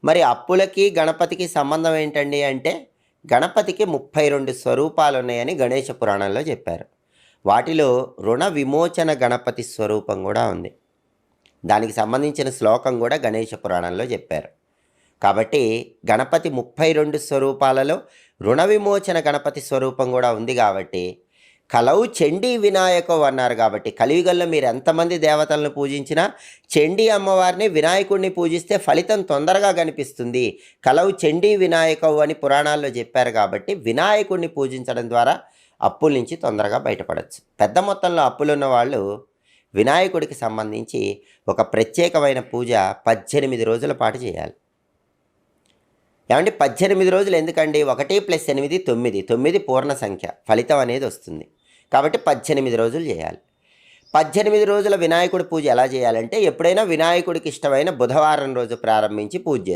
మరి అప్పులకి గణపతికి సంబంధం ఏంటండి అంటే, గణపతికి 32 స్వరూపాలున్నాయని గణేష పురాణంలో చెప్పారు. వాటిలో రుణ విమోచన గణపతి స్వరూపం గూడా ఉంది. దానికి సంబంధించిన శ్లోకం గూడా గణేష పురాణంలో చెప్పారు. కాబట్టి గణపతి 32 స్వరూపాలలో రుణ విమోచన గణపతి స్వరూపం గూడా ఉంది గాబట్టి, కలౌ చండీ వినాయకవ్ అన్నారు కాబట్టి, కలియుగంలో మీరు ఎంతమంది దేవతలను పూజించినా చండీ అమ్మవారిని, వినాయకుడిని పూజిస్తే ఫలితం తొందరగా కనిపిస్తుంది. కలౌ చండీ వినాయకవ్ అని పురాణాల్లో చెప్పారు కాబట్టి, వినాయకుడిని పూజించడం ద్వారా అప్పుల నుంచి తొందరగా బయటపడవచ్చు. పెద్ద మొత్తంలో అప్పులున్న వాళ్ళు వినాయకుడికి సంబంధించి ఒక ప్రత్యేకమైన పూజ 18 రోజుల పాటు చేయాలి. ఏమంటే 18 రోజులు ఎందుకండి? 1 + 8 9, 9 పూర్ణ సంఖ్య, ఫలితం అనేది వస్తుంది. కాబట్టి 18 రోజులు చేయాలి. 18 రోజుల వినాయకుడి పూజ ఎలా చేయాలంటే, ఎప్పుడైనా వినాయకుడికి ఇష్టమైన బుధవారం రోజు ప్రారంభించి పూజ చేసుకోవాలి.